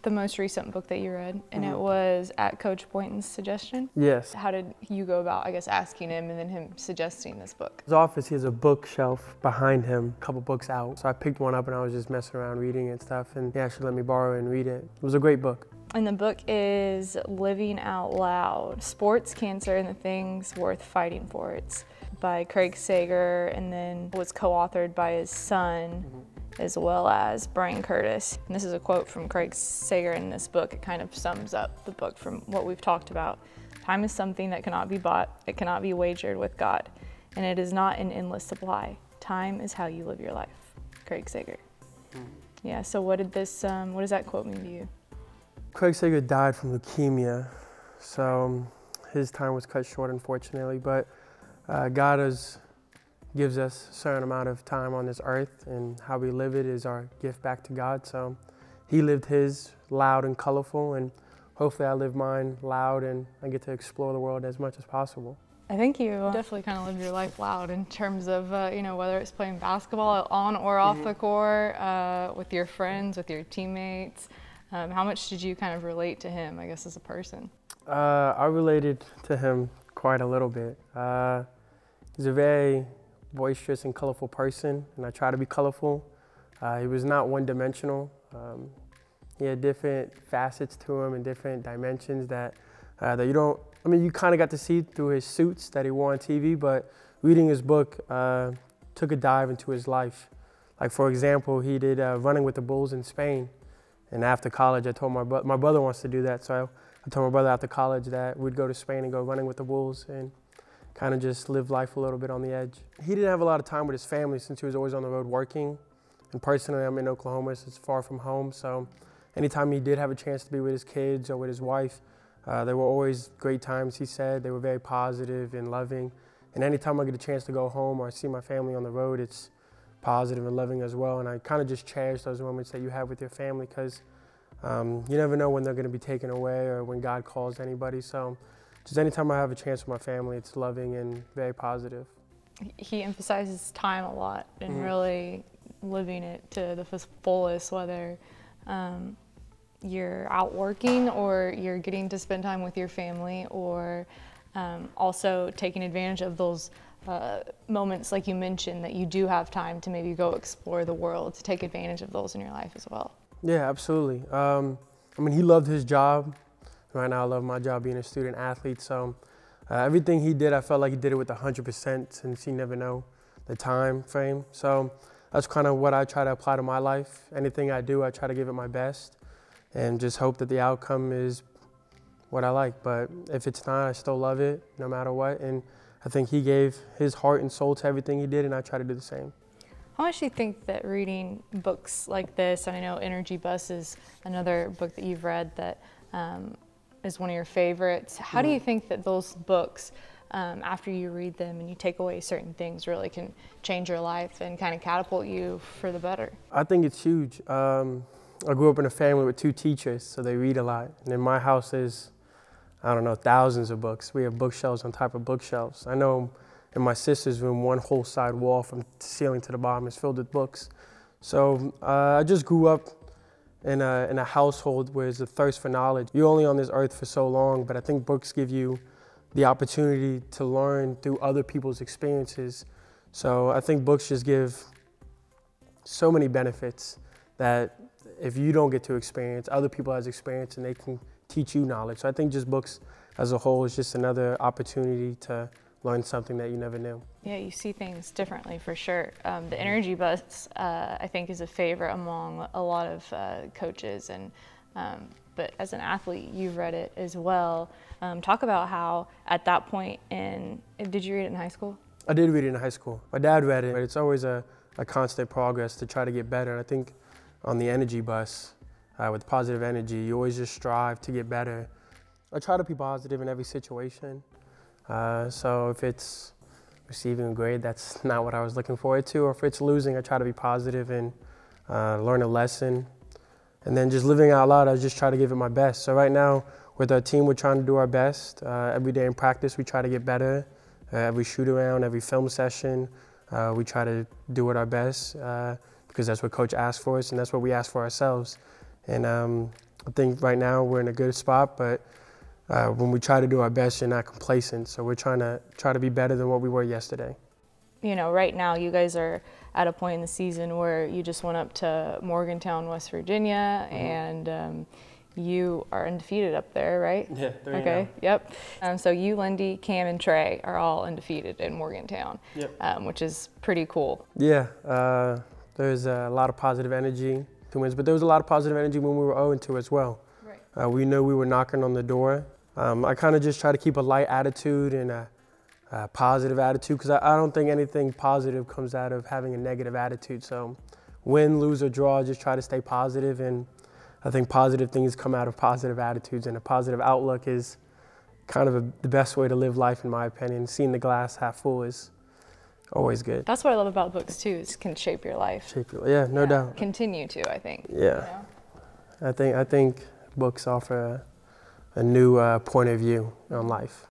the most recent book that you read, and it was at Coach Boynton's suggestion. Yes. How did you go about, I guess, asking him and then him suggesting this book? His office, he has a bookshelf behind him, a couple books out. So I picked one up and I was just messing around reading and stuff, and he actually let me borrow it and read it. It was a great book. And the book is Living Out Loud, Sports, Cancer, and the Things Worth Fighting For. It's by Craig Sager, and then was co-authored by his son, as well as Brian Curtis. And this is a quote from Craig Sager in this book. It kind of sums up the book from what we've talked about. Time is something that cannot be bought, it cannot be wagered with God, and it is not an endless supply. Time is how you live your life. Craig Sager. Yeah, so what does that quote mean to you? Craig Sager died from leukemia, so his time was cut short, unfortunately, but God gives us a certain amount of time on this earth, and how we live it is our gift back to God. So he lived his loud and colorful, and hopefully I live mine loud, and I get to explore the world as much as possible. I think you definitely kind of lived your life loud in terms of, whether it's playing basketball on or off the court, with your friends, with your teammates. How much did you kind of relate to him, I guess, as a person? I related to him quite a little bit. He's a very boisterous and colorful person, and I try to be colorful. He was not one-dimensional. He had different facets to him and different dimensions that you kind of got to see through his suits that he wore on TV, but reading his book took a dive into his life. Like, for example, he did running with the bulls in Spain. And after college, I told my brother wants to do that, so I told my brother after college that we'd go to Spain and go running with the bulls and kind of just live life a little bit on the edge. He didn't have a lot of time with his family since he was always on the road working. And personally, I'm in Oklahoma, so it's far from home. So anytime he did have a chance to be with his kids or with his wife, they were always great times, he said. They were very positive and loving. And anytime I get a chance to go home or see my family on the road, it's positive and loving as well. And I kind of just cherish those moments that you have with your family, because you never know when they're going to be taken away or when God calls anybody. So just anytime I have a chance with my family, it's loving and very positive. He emphasizes time a lot and really living it to the fullest, whether you're out working or you're getting to spend time with your family, or also taking advantage of those moments, like you mentioned, that you do have time to maybe go explore the world, to take advantage of those in your life as well. Yeah, absolutely. He loved his job. Right now I love my job being a student athlete, so everything he did, I felt like he did it with 100%, since you never know the time frame. So that's kind of what I try to apply to my life. Anything I do, I try to give it my best and just hope that the outcome is what I like. But if it's not, I still love it no matter what. And I think he gave his heart and soul to everything he did, and I try to do the same. How much do you think that reading books like this, and I know Energy Bus is another book that you've read that is one of your favorites, how do you think that those books, after you read them and you take away certain things, really can change your life and kind of catapult you for the better? I think it's huge. I grew up in a family with 2 teachers, so they read a lot. And in my house there's, I don't know, thousands of books. We have bookshelves on top of bookshelves. I know in my sister's room, one whole side wall from ceiling to the bottom is filled with books. So I just grew up in a household where there's a thirst for knowledge. You're only on this earth for so long, but I think books give you the opportunity to learn through other people's experiences. So I think books just give so many benefits that if you don't get to experience, other people has experience and they can teach you knowledge. So I think just books as a whole is just another opportunity to learn something that you never knew. Yeah, you see things differently for sure. The Energy Bus, I think, is a favorite among a lot of coaches, and but as an athlete, you've read it as well. Talk about how at that point did you read it in high school? I did read it in high school. My dad read it, but it's always a constant progress to try to get better. And I think on the Energy Bus, with positive energy, you always just strive to get better. I try to be positive in every situation. So if it's receiving a grade, that's not what I was looking forward to, or if it's losing, I try to be positive and learn a lesson. And then just living out loud, I just try to give it my best. So right now, with our team, we're trying to do our best. Every day in practice, we try to get better. Every shoot around, every film session, we try to do it our best because that's what Coach asked for us, and that's what we ask for ourselves. And I think right now we're in a good spot, but when we try to do our best, you're not complacent. So we're trying to be better than what we were yesterday. You know, right now you guys are at a point in the season where you just went up to Morgantown, West Virginia, and you are undefeated up there, right? Yeah, 3-0. Okay, yep. So you, Lindy, Cam, and Trey are all undefeated in Morgantown, which is pretty cool. Yeah, there's a lot of positive energy to wins, but there was a lot of positive energy when we were 0-2 as well. Right. We knew we were knocking on the door. I kind of just try to keep a light attitude and a positive attitude, because I don't think anything positive comes out of having a negative attitude. So win, lose, or draw, just try to stay positive, and I think positive things come out of positive attitudes, and a positive outlook is kind of the best way to live life, in my opinion. Seeing the glass half full is always good. That's what I love about books too, is can shape your life. Yeah, no doubt. Continue to, I think. Yeah. You know? I think books offer a new point of view on life.